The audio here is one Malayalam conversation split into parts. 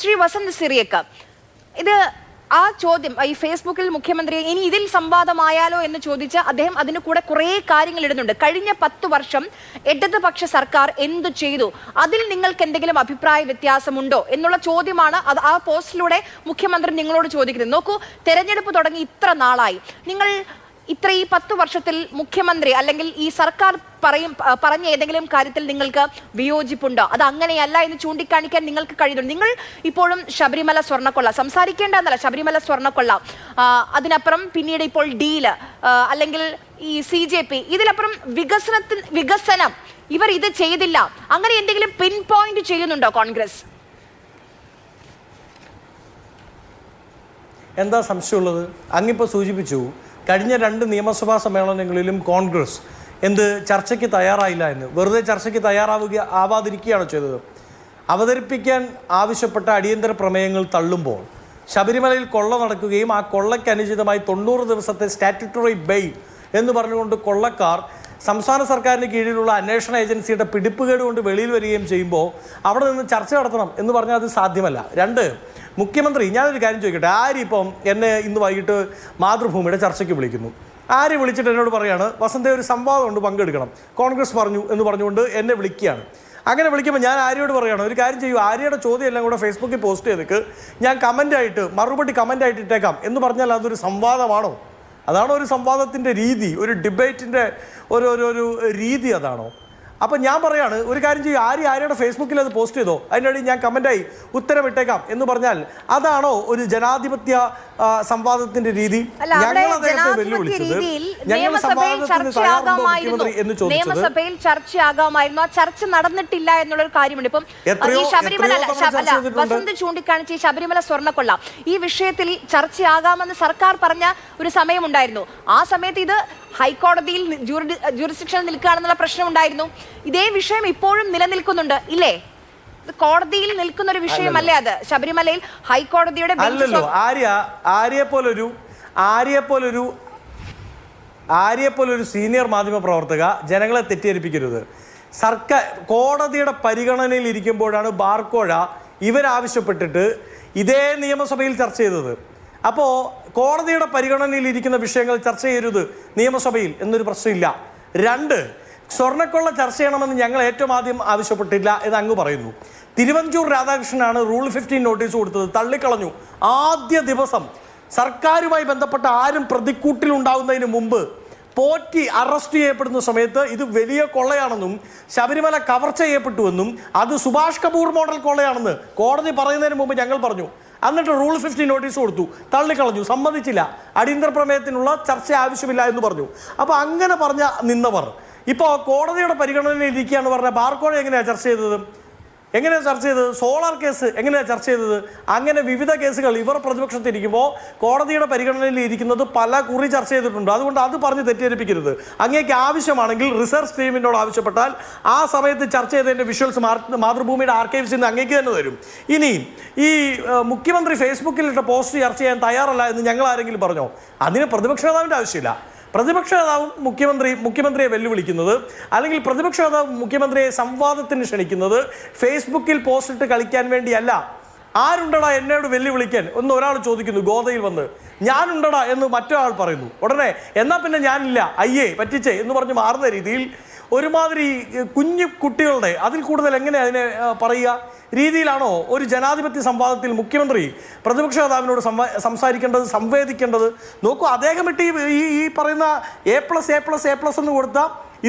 ശ്രീ വസന്ത് സിറിയക്ക്, ഇത് ആ ചോദ്യം ഈ ഫേസ്ബുക്കിൽ മുഖ്യമന്ത്രി ഇനി ഇതിൽ സംവാദമായാലോ എന്ന് ചോദിച്ച് അദ്ദേഹം അതിന് കൂടെ കുറേ കാര്യങ്ങൾ ഇടുന്നുണ്ട്. കഴിഞ്ഞ 10 വർഷം ഇടതുപക്ഷ സർക്കാർ എന്തു ചെയ്തു, അതിൽ നിങ്ങൾക്ക് എന്തെങ്കിലും അഭിപ്രായ വ്യത്യാസമുണ്ടോ എന്നുള്ള ചോദ്യമാണ് ആ പോസ്റ്റിലൂടെ മുഖ്യമന്ത്രി നിങ്ങളോട് ചോദിക്കുന്നത്. നോക്കൂ, തെരഞ്ഞെടുപ്പ് തുടങ്ങി ഇത്ര നാളായി, നിങ്ങൾ ഇത്ര ഈ 10 വർഷത്തിൽ മുഖ്യമന്ത്രി അല്ലെങ്കിൽ ഈ സർക്കാർ പറഞ്ഞ ഏതെങ്കിലും കാര്യത്തിൽ നിങ്ങൾക്ക് വിയോജിപ്പുണ്ടോ? അത് അങ്ങനെയല്ല എന്ന് ചൂണ്ടിക്കാണിക്കാൻ നിങ്ങൾക്ക് കഴിയുന്നുണ്ട്. നിങ്ങൾ ഇപ്പോഴും ശബരിമല സ്വർണ്ണക്കൊള്ള സംസാരിക്കേണ്ടതല്ല, ശബരിമല സ്വർണ്ണക്കൊള്ള, അതിനപ്പുറം പിന്നീട് ഇപ്പോൾ ഡീല് അല്ലെങ്കിൽ ഈ CJP, ഇതിലപ്പുറം വികസനം ഇവർ ഇത് ചെയ്തില്ല, അങ്ങനെ എന്തെങ്കിലും പിൻ പോയിന്റ് ചെയ്യുന്നുണ്ടോ കോൺഗ്രസ്? എന്താ സംശയമുള്ളത്? അങ്ങിപ്പോൾ സൂചിപ്പിച്ചു, കഴിഞ്ഞ 2 നിയമസഭാ സമ്മേളനങ്ങളിലും കോൺഗ്രസ് ചർച്ചയ്ക്ക് തയ്യാറായില്ല എന്ന്. വെറുതെ ചർച്ചയ്ക്ക് ആവാതിരിക്കുകയാണോ ചെയ്തത്? അവതരിപ്പിക്കാൻ ആവശ്യപ്പെട്ട അടിയന്തര പ്രമേയങ്ങൾ തള്ളുമ്പോൾ ശബരിമലയിൽ കൊള്ള നടക്കുകയും ആ കൊള്ളയ്ക്ക് അനുചിതമായി 90 ദിവസത്തെ സ്റ്റാറ്റ്യൂട്ടറി ബെയിൽ എന്ന് പറഞ്ഞുകൊണ്ട് കൊള്ളക്കാർ സംസ്ഥാന സർക്കാരിന് കീഴിലുള്ള അന്വേഷണ ഏജൻസിയുടെ പിടിപ്പുകേട് കൊണ്ട് വെളിയിൽ വരികയും ചെയ്യുമ്പോൾ അവിടെ നിന്ന് ചർച്ച നടത്തണം എന്ന് പറഞ്ഞാൽ അത് സാധ്യമല്ല. 2, മുഖ്യമന്ത്രി, ഞാനൊരു കാര്യം ചോദിക്കട്ടെ, ആരിപ്പം എന്നെ ഇന്ന് വൈകിട്ട് മാതൃഭൂമിയുടെ ചർച്ചയ്ക്ക് വിളിക്കുന്നു, ആര് വിളിച്ചിട്ട് എന്നോട് പറയാണ് വസന്ത ഒരു സംവാദമുണ്ട് പങ്കെടുക്കണം, കോൺഗ്രസ് പറഞ്ഞു എന്ന് പറഞ്ഞുകൊണ്ട് എന്നെ വിളിക്കുകയാണ്. അങ്ങനെ വിളിക്കുമ്പോൾ ഞാൻ ആര്യയോട് പറയുകയാണ്, ഒരു കാര്യം ചെയ്യൂ, ആര്യയുടെ ചോദ്യം എല്ലാം കൂടെ ഫേസ്ബുക്കിൽ പോസ്റ്റ് ചെയ്തേക്ക്, ഞാൻ മറുപടി കമൻ്റായിട്ട് ഇട്ടേക്കാം എന്ന് പറഞ്ഞാൽ അതൊരു സംവാദമാണോ? അതാണോ ഒരു സംവാദത്തിൻ്റെ രീതി? ഒരു ഡിബേറ്റിൻ്റെ ഒരു രീതി അതാണോ? അപ്പം ഞാൻ പറയാണ്, ഒരു കാര്യം ചെയ്യും, ആര്യയുടെ ഫേസ്ബുക്കിൽ അത് പോസ്റ്റ് ചെയ്തോ, അതിനിടയിൽ ഞാൻ കമൻ്റായി ഉത്തരവിട്ടേക്കാം എന്ന് പറഞ്ഞാൽ അതാണോ ഒരു ജനാധിപത്യ സംവാദത്തിന്റെ രീതി? ഞങ്ങൾ അദ്ദേഹത്തെ വെല്ലുവിളിച്ചത് നിയമസഭയിൽ ചർച്ചയാകാമായിരുന്നു, ആ ചർച്ച നടന്നിട്ടില്ല എന്നുള്ളൊരു കാര്യമുണ്ട്. ഇപ്പം ഈ ശബരിമല വസന്ത് ചൂണ്ടിക്കാണിച്ച് ഈ ശബരിമല സ്വർണ്ണക്കൊള്ള ഈ വിഷയത്തിൽ ചർച്ചയാകാമെന്ന് സർക്കാർ പറഞ്ഞ ഒരു സമയമുണ്ടായിരുന്നു. ആ സമയത്ത് ഇത് ഹൈക്കോടതിയിൽ ജൂറിസ്ഡിക്ഷനിൽ നിൽക്കുകയാണെന്നുള്ള പ്രശ്നം ഉണ്ടായിരുന്നു. ഇതേ വിഷയം ഇപ്പോഴും നിലനിൽക്കുന്നുണ്ട് ഇല്ലേ? കോടതിയിൽ നിൽക്കുന്ന ഒരു വിഷയമല്ലേ അത്? ശബരിമലയിൽ ഹൈക്കോടതിയുടെ ആര്യപ്പോലൊരു സീനിയർ മാധ്യമ പ്രവർത്തക ജനങ്ങളെ തെറ്റിദ്ധരിപ്പിക്കരുത്. സർക്കാർ കോടതിയുടെ പരിഗണനയിൽ ഇരിക്കുമ്പോഴാണ് ബാർക്കോഴ ഇവരാവശ്യപ്പെട്ടിട്ട് ഇതേ നിയമസഭയിൽ ചർച്ച ചെയ്തത്. അപ്പോൾ കോടതിയുടെ പരിഗണനയിൽ ഇരിക്കുന്ന വിഷയങ്ങൾ ചർച്ച ചെയ്യരുത് നിയമസഭയിൽ എന്നൊരു പ്രശ്നമില്ല. 2, സ്വർണ്ണക്കൊള്ള ചർച്ച ചെയ്യണമെന്ന് ഞങ്ങൾ ഏറ്റവും ആദ്യം ആവശ്യപ്പെട്ടില്ല എന്ന് അങ്ങ് പറയുന്നു. തിരുവഞ്ചൂർ രാധാകൃഷ്ണനാണ് റൂൾ 15 നോട്ടീസ് കൊടുത്തത്, തള്ളിക്കളഞ്ഞു. ആദ്യ ദിവസം സർക്കാരുമായി ബന്ധപ്പെട്ട ആരും പ്രതിക്കൂട്ടിലുണ്ടാകുന്നതിന് മുമ്പ് പോറ്റി അറസ്റ്റ് ചെയ്യപ്പെടുന്ന സമയത്ത് ഇത് വലിയ കൊള്ളയാണെന്നും ശബരിമല കവർച്ച ചെയ്യപ്പെട്ടുവെന്നും അത് സുഭാഷ് കപൂർ മോഡൽ കൊള്ളയാണെന്ന് കോടതി പറയുന്നതിന് മുമ്പ് ഞങ്ങൾ പറഞ്ഞു. എന്നിട്ട് റൂൾ 15 നോട്ടീസ് കൊടുത്തു, തള്ളിക്കളഞ്ഞു, സമ്മതിച്ചില്ല, അടിയന്തര പ്രമേയത്തിനുള്ള ചർച്ച ആവശ്യമില്ല എന്ന് പറഞ്ഞു. അപ്പോൾ അങ്ങനെ പറഞ്ഞ നിന്നവർ ഇപ്പോൾ കോടതിയുടെ പരിഗണനയിൽ ഇരിക്കുകയാണ് പറഞ്ഞാൽ ബാർക്കോഴ എങ്ങനെയാണ് ചർച്ച ചെയ്തത്? സോളാർ കേസ് എങ്ങനെയാണ് ചർച്ച ചെയ്തത്? അങ്ങനെ വിവിധ കേസുകൾ ഇവർ പ്രതിപക്ഷത്തിരിക്കുമ്പോൾ കോടതിയുടെ പരിഗണനയിൽ ഇരിക്കുന്നത് പല കുറി ചർച്ച ചെയ്തിട്ടുണ്ട്. അതുകൊണ്ട് അത് പറഞ്ഞ് തെറ്റിദ്ധരിപ്പിക്കരുത്. അങ്ങേക്ക് ആവശ്യമാണെങ്കിൽ റിസർച്ച് ടീമിനോട് ആവശ്യപ്പെട്ടാൽ ആ സമയത്ത് ചർച്ച ചെയ്തതിൻ്റെ വിഷ്വൽസ് മാതൃഭൂമിയുടെ ആർക്കൈവ്സിൽ നിന്ന് അങ്ങേക്ക് തന്നെ തരും. ഇനി ഈ മുഖ്യമന്ത്രി ഫേസ്ബുക്കിലിട്ട പോസ്റ്റ് ചർച്ച ചെയ്യാൻ തയ്യാറല്ല എന്ന് ഞങ്ങൾ ആരെങ്കിലും പറഞ്ഞോ? അതിന് പ്രതിപക്ഷ നേതാവിൻ്റെ ആവശ്യമില്ല. പ്രതിപക്ഷ നേതാവും മുഖ്യമന്ത്രിയെ വെല്ലുവിളിക്കുന്നത് അല്ലെങ്കിൽ പ്രതിപക്ഷ നേതാവ് മുഖ്യമന്ത്രിയെ സംവാദത്തിന് ക്ഷണിക്കുന്നത് ഫേസ്ബുക്കിൽ പോസ്റ്റിട്ട് കളിക്കാൻ വേണ്ടിയല്ല. ആരുണ്ടടാ എന്നോട് വെല്ലുവിളിക്കാൻ ഒന്ന് ഒരാൾ ചോദിക്കുന്നു, ഗോതയിൽ വന്ന് ഞാനുണ്ടടാ എന്ന് മറ്റൊരാൾ പറയുന്നു. ഉടനെ എന്നാൽ പിന്നെ ഞാനില്ല, അയ്യേ പറ്റിച്ചേ എന്ന് പറഞ്ഞ് മാറുന്ന രീതിയിൽ ഒരുമാതിരി കുഞ്ഞു കുട്ടികളുടെ അതിൽ കൂടുതൽ എങ്ങനെ അതിനെ പറയുക രീതിയിലാണോ ഒരു ജനാധിപത്യ സംവാദത്തിൽ മുഖ്യമന്ത്രി പ്രതിപക്ഷ നേതാവിനോട് സംസാരിക്കേണ്ടത്, സംവേദിക്കേണ്ടത്? നോക്കൂ, അദ്ദേഹം ഇട്ട് ഈ പറയുന്ന A+, എന്ന് കൊടുത്ത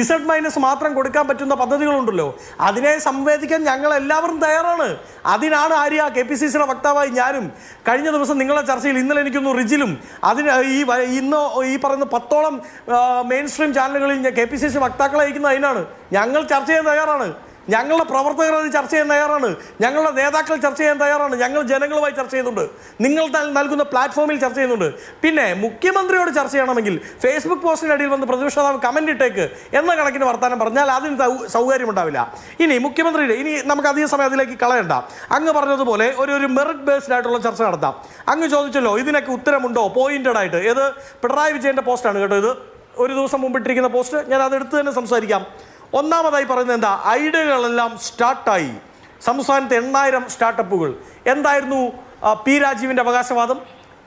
Z- മാത്രം കൊടുക്കാൻ പറ്റുന്ന പദ്ധതികളുണ്ടല്ലോ, അതിനെ സംവേദിക്കാൻ ഞങ്ങൾ എല്ലാവരും തയ്യാറാണ്. അതിനാണ് ആര്യ KPCCയുടെ വക്താവായി ഞാനും കഴിഞ്ഞ ദിവസം നിങ്ങളുടെ ചർച്ചയിൽ ഇന്നലെ എനിക്കൊന്ന് റിജിലും ഇന്ന് ഈ പറയുന്ന 10ഓളം മെയിൻ സ്ട്രീം ചാനലുകളിൽ KPCC വക്താക്കളെ അയക്കുന്നത് അതിനാണ്. ഞങ്ങൾ ചർച്ച ചെയ്യാൻ തയ്യാറാണ്. ഞങ്ങളുടെ പ്രവർത്തകർ അത് ചർച്ച ചെയ്യാൻ തയ്യാറാണ്. ഞങ്ങളുടെ നേതാക്കൾ ചർച്ച ചെയ്യാൻ തയ്യാറാണ്. ഞങ്ങൾ ജനങ്ങളുമായി ചർച്ച ചെയ്യുന്നുണ്ട്. നിങ്ങൾ നൽകുന്ന പ്ലാറ്റ്ഫോമിൽ ചർച്ച ചെയ്യുന്നുണ്ട്. പിന്നെ മുഖ്യമന്ത്രിയോട് ചർച്ച ചെയ്യണമെങ്കിൽ ഫേസ്ബുക്ക് പോസ്റ്റിനിടയിൽ വന്ന് പ്രതിപക്ഷ നേതാവ് കമൻ്റ് ഇട്ടേക്ക് എന്ന കണക്കിന് വർത്താനം പറഞ്ഞാൽ അതിന് സൗകര്യമുണ്ടാവില്ല. ഇനി മുഖ്യമന്ത്രിയുടെ നമുക്ക് അധിക സമയം അതിലേക്ക് കളയണ്ട. അങ്ങ് പറഞ്ഞതുപോലെ ഒരു മെറിറ്റ് ബേസ്ഡ് ആയിട്ടുള്ള ചർച്ച നടത്താം. അങ്ങ് ചോദിച്ചല്ലോ ഇതിനൊക്കെ ഉത്തരമുണ്ടോ പോയിന്റഡ് ആയിട്ട്. ഏത് പിണറായി വിജയൻ്റെ പോസ്റ്റാണ് കേട്ടോ ഇത്, ഒരു ദിവസം മുമ്പിട്ടിരിക്കുന്ന പോസ്റ്റ്. ഞാൻ അതെടുത്ത് തന്നെ സംസാരിക്കാം. ഒന്നാമതായി പറയുന്നത് എന്താ, ഐഡിയകളെല്ലാം സ്റ്റാർട്ടായി, സംസ്ഥാനത്ത് 8,000 സ്റ്റാർട്ടപ്പുകൾ. എന്തായിരുന്നു പി രാജീവിൻ്റെ അവകാശവാദം?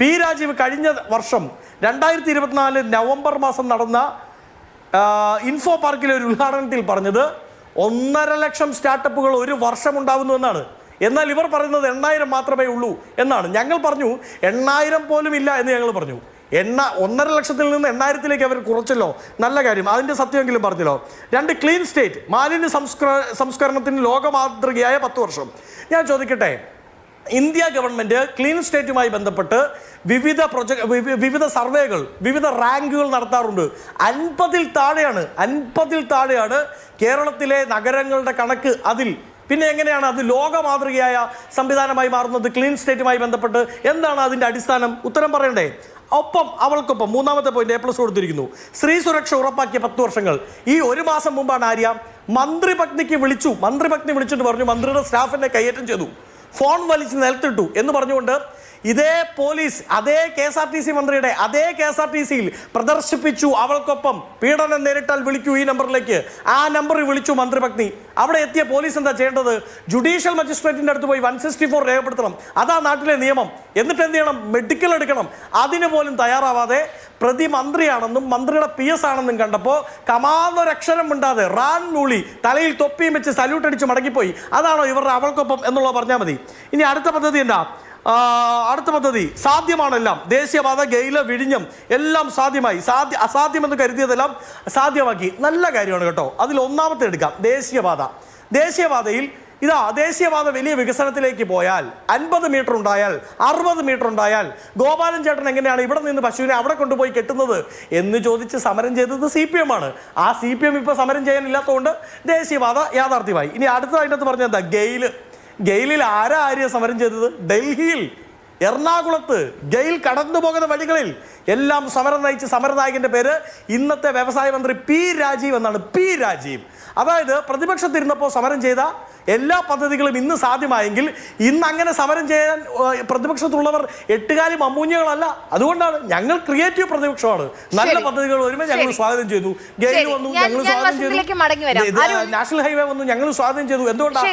പി രാജീവ് കഴിഞ്ഞ വർഷം 2024 നവംബർ മാസം നടന്ന ഇൻഫോ പാർക്കിലെ ഒരു ഉദ്ഘാടനത്തിൽ പറഞ്ഞത് 1.5 ലക്ഷം സ്റ്റാർട്ടപ്പുകൾ ഒരു വർഷം ഉണ്ടാകുന്നു എന്നാണ്. എന്നാൽ ഇവർ പറയുന്നത് 8,000 മാത്രമേ ഉള്ളൂ എന്നാണ്. ഞങ്ങൾ പറഞ്ഞു 8,000 പോലും ഇല്ല എന്ന് ഞങ്ങൾ പറഞ്ഞു. 1.5 ലക്ഷത്തിൽ നിന്ന് 8,000-ലേക്ക് അവർ കുറച്ചല്ലോ, നല്ല കാര്യം, അതിൻ്റെ സത്യമെങ്കിലും പറഞ്ഞല്ലോ. 2, ക്ലീൻ സ്റ്റേറ്റ്, മാലിന്യ സംസ്കരണത്തിന് ലോകമാതൃകയായ 10 വർഷം. ഞാൻ ചോദിക്കട്ടെ, ഇന്ത്യ ഗവൺമെൻറ് ക്ലീൻ സ്റ്റേറ്റുമായി ബന്ധപ്പെട്ട് വിവിധ സർവേകൾ, വിവിധ റാങ്കുകൾ നടത്താറുണ്ട്. 50-ൽ താഴെയാണ് കേരളത്തിലെ നഗരങ്ങളുടെ കണക്ക്. അതിൽ പിന്നെ എങ്ങനെയാണ് അത് ലോക മാതൃകയായ സംവിധാനമായി മാറുന്നത്? ക്ലീൻ സ്റ്റേറ്റുമായി ബന്ധപ്പെട്ട് എന്താണ് അതിൻ്റെ അടിസ്ഥാനം? ഉത്തരം പറയണ്ടേ? ഒപ്പം അവൾക്കൊപ്പം 3ാമത്തെ പോയിന്റ് A+ കൊടുത്തിരിക്കുന്നു. സ്ത്രീ സുരക്ഷ ഉറപ്പാക്കിയ 10 വർഷങ്ങൾ. ഈ 1 മാസം മുമ്പാണ് ആര്യ മന്ത്രി പത്നിക്ക് വിളിച്ചിട്ട് പറഞ്ഞു മന്ത്രിയുടെ സ്റ്റാഫിനെ കയ്യേറ്റം ചെയ്തു, ഫോൺ വലിച്ച് നിലത്തിട്ടു എന്ന് പറഞ്ഞുകൊണ്ട് ഇതേ പോലീസ് അതേ KSRTC മന്ത്രിയുടെ അതേ KSRTCയിൽ പ്രദർശിപ്പിച്ചു അവൾക്കൊപ്പം. പീഡനം നേരിട്ടാൽ വിളിക്കൂ ഈ നമ്പറിലേക്ക്. ആ നമ്പറിൽ വിളിച്ചു മന്ത്രി പത്നി. അവിടെ എത്തിയ പോലീസ് എന്താ ചെയ്യേണ്ടത്? ജുഡീഷ്യൽ മജിസ്ട്രേറ്റിൻ്റെ അടുത്ത് പോയി 164 രേഖപ്പെടുത്തണം. അതാ നാട്ടിലെ നിയമം. എന്നിട്ട് എന്ത് ചെയ്യണം? മെഡിക്കൽ എടുക്കണം. അതിന് പോലും തയ്യാറാവാതെ പ്രതി മന്ത്രിയാണെന്നും മന്ത്രിയുടെ PS ആണെന്നും കണ്ടപ്പോൾ കമാന്നൊരക്ഷരം മിണ്ടാതെ റാൻ മൂളി തലയിൽ തൊപ്പിയും വെച്ച് സല്യൂട്ട് അടിച്ച് മടങ്ങിപ്പോയി. അതാണോ ഇവരുടെ അവൾക്കൊപ്പം എന്നുള്ളത് പറഞ്ഞാൽ മതി. ഇനി അടുത്ത പദ്ധതി എന്താ? അടുത്ത പദ്ധതി സാധ്യമാണെല്ലാം. ദേശീയപാത, ഗെയില്, വിഴിഞ്ഞം എല്ലാം സാധ്യമായി. അസാധ്യമെന്ന് കരുതിയതെല്ലാം സാധ്യമാക്കി. നല്ല കാര്യമാണ് കേട്ടോ. അതിൽ 1ാമത്തെ എടുക്കാം, ദേശീയപാതയിൽ ദേശീയപാത വലിയ വികസനത്തിലേക്ക് പോയാൽ 50 മീറ്റർ ഉണ്ടായാൽ 60 മീറ്റർ ഉണ്ടായാൽ ഗോപാലൻ ചേട്ടൻ എങ്ങനെയാണ് ഇവിടെ നിന്ന് പശുവിനെ അവിടെ കൊണ്ടുപോയി കെട്ടുന്നത് എന്ന് ചോദിച്ച് സമരം ചെയ്തത് CPM ആണ്. ആ CPM ഇപ്പോൾ സമരം ചെയ്യാനില്ലാത്തതുകൊണ്ട് ദേശീയപാത യാഥാർത്ഥ്യമായി. ഇനി അടുത്തത് അതിനകത്ത് പറഞ്ഞ എന്താ? ഗെയിലിൽ ആര്യ സമരം ചെയ്തത്? ഡൽഹിയിൽ, എറണാകുളത്ത് ഗെയിൽ കടന്നു പോകുന്ന വഴികളിൽ എല്ലാം സമരം നയിച്ച് സമരനായകന്റെ പേര് ഇന്നത്തെ വ്യവസായ മന്ത്രി പി രാജീവ് എന്നാണ്. പി രാജീവ്. അതായത് പ്രതിപക്ഷത്തിരുന്നപ്പോൾ സമരം ചെയ്ത എല്ലാ പദ്ധതികളും ഇന്ന് സാധ്യമായെങ്കിൽ ഇന്ന് അങ്ങനെ സമരം ചെയ്യാൻ പ്രതിപക്ഷത്തുള്ളവർ എട്ടുകാലി മമ്മൂഞ്ഞകളല്ല. അതുകൊണ്ടാണ് ഞങ്ങൾ ക്രിയേറ്റീവ് പ്രതിപക്ഷമാണ്. നല്ല പദ്ധതികൾ വരുമ്പോൾ ഞങ്ങൾ സ്വാഗതം ചെയ്തു. ഗെയിൽ വന്നു, ഞങ്ങൾ സ്വാഗതം ചെയ്തു. നാഷണൽ ഹൈവേ വന്നു, ഞങ്ങൾ സ്വാഗതം ചെയ്തു. എന്തുകൊണ്ടാണ്?